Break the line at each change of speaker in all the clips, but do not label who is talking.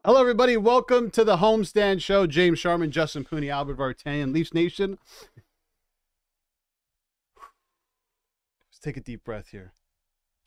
Hello, everybody. Welcome to the Homestand Show. James Sharman, Justin Pooni, Albert Vartanian, Leafs Nation. Let's take a deep breath here.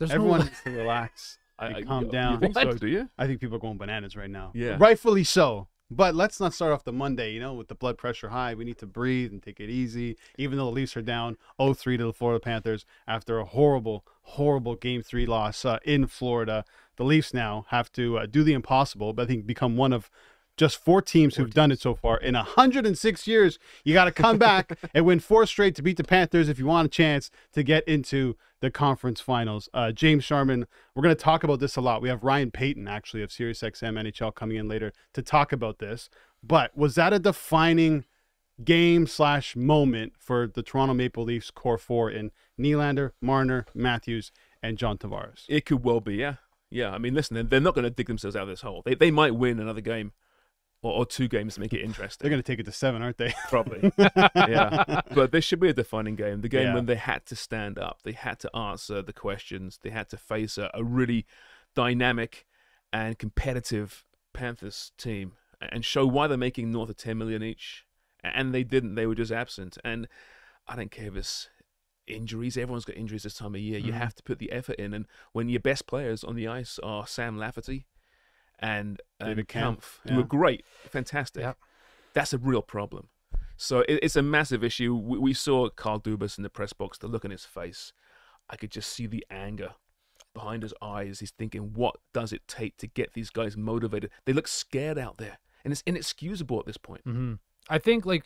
Everyone needs to relax and calm down.
You think so, do you?
I think people are going bananas right now.
Yeah.
Rightfully so. But let's not start off the Monday, with the blood pressure high. We need to breathe and take it easy. Even though the Leafs are down 0-3 to the Florida Panthers after a horrible, horrible Game 3 loss in Florida, the Leafs now have to do the impossible, but I think become one of just four teams who've done it so far. In 106 years, you got to come back and win 4 straight to beat the Panthers if you want a chance to get into the conference finals. James Sharman, we're going to talk about this a lot. We have Ryan Payton, actually, of SiriusXM NHL coming in later to talk about this. But was that a defining game/moment for the Toronto Maple Leafs core 4 in Nylander, Marner, Matthews, and John Tavares?
It could well be, yeah. Yeah, I mean, listen, they're not going to dig themselves out of this hole. They might win another game or 2 games to make it interesting.
They're going to take it to 7, aren't they?
Probably. Yeah. But this should be a defining game. The game
Yeah.
when they had to stand up. They had to answer the questions. They had to face a really dynamic and competitive Panthers team and show why they're making north of $10 million each. And they didn't. They were just absent. And I don't care if it's injuries. Everyone's got injuries this time of year. You have to put the effort in. And when your best players on the ice are Sam Lafferty and
David
Kampf,
yeah.
who were great, fantastic, that's a real problem. So it's a massive issue. We saw Carl Dubas in the press box. The look on his face, I could just see the anger behind his eyes. He's thinking, what does it take to get these guys motivated? They look scared out there, and it's inexcusable at this point.
I think it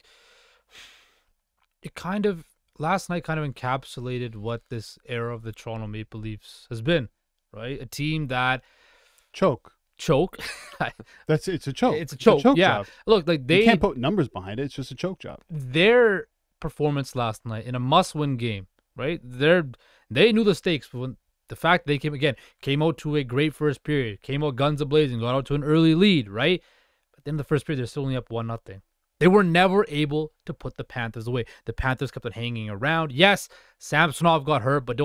last night kind of encapsulated what this era of the Toronto Maple Leafs has been, right? A team that
choke. It's a choke.
It's a choke. Yeah.
Job.
Look,
You can't put numbers behind it. It's just a choke job.
Their performance last night in a must-win game, right? They knew the stakes. When the fact they came out to a great first period, came out guns a-blazing, got out to an early lead, right? But then the first period, they're still only up 1-0. They were never able to put the Panthers away. The Panthers kept on hanging around. Yes, Samsonov got hurt, but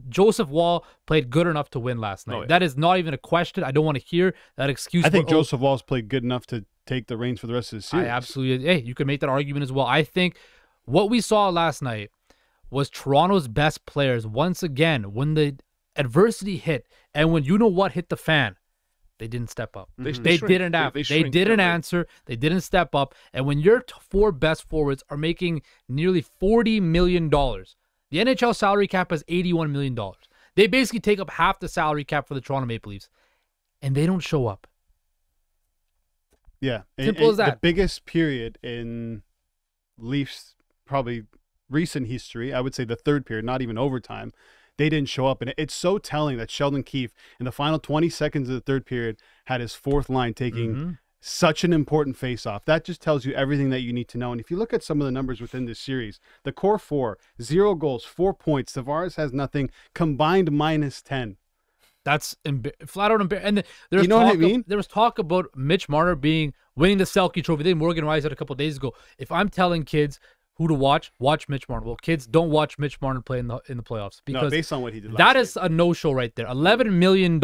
Joseph Wall played good enough to win last night.
Oh, yeah.
That is not even a question. I don't want to hear that excuse.
I think Joseph Wall's played good enough to take the reins for the rest of the series.
Hey, you can make that argument as well. I think what we saw last night was Toronto's best players once again, when the adversity hit and when what hit the fan, they didn't step up. They didn't answer. They didn't step up. And when your 4 best forwards are making nearly $40 million, the NHL salary cap is $81 million. They basically take up half the salary cap for the Toronto Maple Leafs, and they don't show up.
Yeah.
Simple as that.
The biggest period in Leafs probably recent history, I would say the third period, not even overtime, they didn't show up. And it's so telling that Sheldon Keefe, in the final 20 seconds of the third period, had his 4th line taking such an important face-off. That just tells you everything that you need to know. And if you look at some of the numbers within this series, the core 4, 0 goals, 4 points. Tavares has nothing, combined -10.
That's flat out embarrassing. And there's
what I mean?
There was talk about Mitch Marner winning the Selke Trophy. Then Morgan Rice said a couple of days ago, if I'm telling kids who to watch Mitch Marner. Well, kids, don't watch Mitch Marner play in the playoffs, because
based on what he did last
that
year.
is a no-show right there. $11 million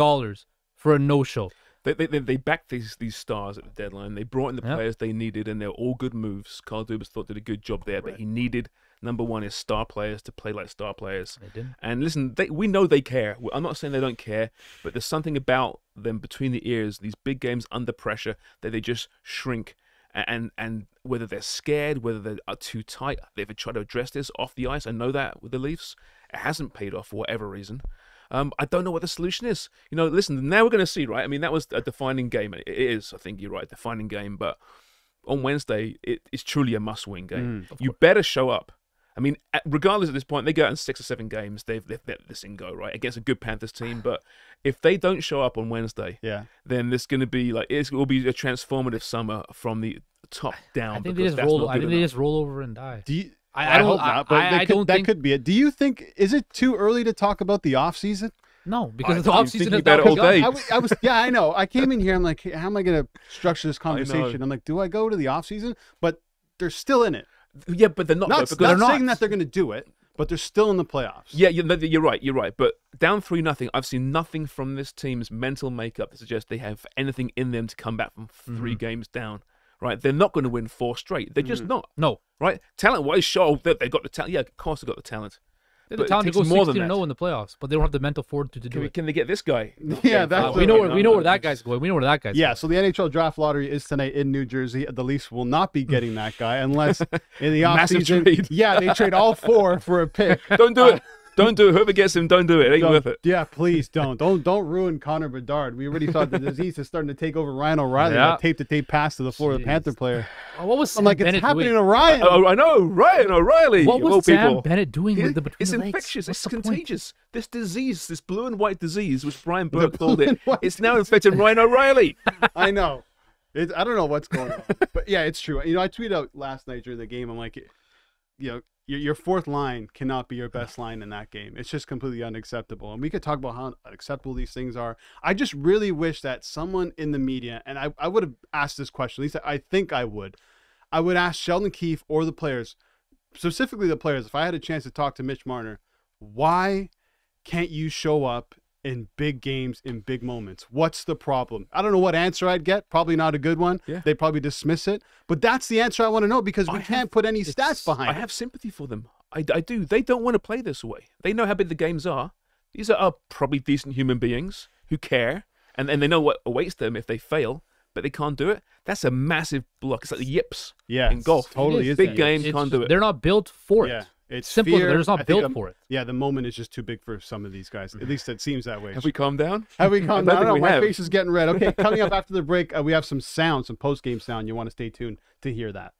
for a no-show.
They backed these stars at the deadline. They brought in the players they needed, and they're all good moves. Carl Dubas thought did a good job there, but he needed, number one, is star players to play like star players.
They didn't.
And listen, we know they care. I'm not saying they don't care, but there's something about them between the ears, these big games under pressure, that they just shrink. And whether they're scared, whether they are too tight, they've tried to address this off the ice. I know that with the Leafs, it hasn't paid off for whatever reason. I don't know what the solution is. Listen, now we're going to see, right? I mean, that was a defining game. It is, I think you're right, defining game. But on Wednesday, it's truly a must-win game. You better show up. I mean, regardless at this point, they go out in 6 or 7 games. They've let this thing go, right, against a good Panthers team. But if they don't show up on Wednesday, then there's going to be it will be a transformative summer from the top down.
I think they just roll over and die.
I hope not, but that could be it. Do you think, is it too early to talk about the off season?
No, because the off season is
about it all day.
I was, I know. I came in here. I'm like, how am I going to structure this conversation? I'm like, do I go to the off season? But they're still in it.
Yeah, but they're not.
Not saying that they're going to do it, but they're still in the playoffs.
Yeah, you're right. You're right. But down 3-0, I've seen nothing from this team's mental makeup that suggests they have anything in them to come back from 3 games down. Right? They're not going to win 4 straight. They're just not.
No.
Right? Talent-wise, sure, they've got the talent. Yeah, of course they've got the talent.
They're
But
the
it
talent to
takes
go
more than
16-0
that.
in the playoffs, but they don't have the mental fortitude to do it.
Can they get this guy?
Yeah, that's
We know where that guy's going. We know where that guy's
Yeah,
going.
so the NHL Draft Lottery is tonight in New Jersey. The Leafs will not be getting that guy unless in the
Massive
offseason,
trade.
yeah, they trade all 4 for a pick.
Don't do it. Don't do it. Whoever gets him, don't do it. It ain't
Don't-
worth it.
Yeah, please don't ruin Connor Bedard. We already thought the disease is starting to take over Ryan O'Reilly.
Yeah.
That tape-to-tape pass to the Florida
Jeez.
Panther player.
Oh, what was
I'm
Sam
like,
Bennett
it's happening
doing?
to Ryan.
Oh, I know. Ryan O'Reilly.
What
of all
was Sam
people.
Bennett doing with the between
It's
the legs?
infectious.
What's
It's
the point?
contagious. This disease, this blue and white disease, which Brian
The
Burke called
blue
it,
and white
it's now infecting Ryan O'Reilly.
I know. I don't know what's going on. But yeah, it's true. I tweeted out last night during the game. I'm like, your 4th line cannot be your best line in that game. It's just completely unacceptable. And we could talk about how unacceptable these things are. I just really wish that someone in the media, and I would have asked this question, at least I think I would ask Sheldon Keefe or the players, specifically the players, if I had a chance to talk to Mitch Marner, why can't you show up in big games, in big moments? What's the problem? I don't know what answer I'd get. Probably not a good one.
Yeah.
They'd probably dismiss it. But that's the answer I want to know because we can't put any stats behind
I
it.
have sympathy for them. I do. They don't want to play this way. They know how big the games are. These are probably decent human beings who care, and they know what awaits them if they fail, but they can't do it. That's a massive block. It's like the yips
Yeah,
in golf.
totally is
Big
that.
games
It's
can't do it.
They're not built for it.
Yeah. It's
Simple.
fear.
They're just
I
not
think
built for it.
Yeah, the moment is just too big for some of these guys. At least it seems that way.
Have we calmed down?
Have we
I
calmed
don't
down? I
think
don't know.
we
My
have.
face is getting red. Okay, coming up after the break, we have some sound, some post-game sound. You want to stay tuned to hear that.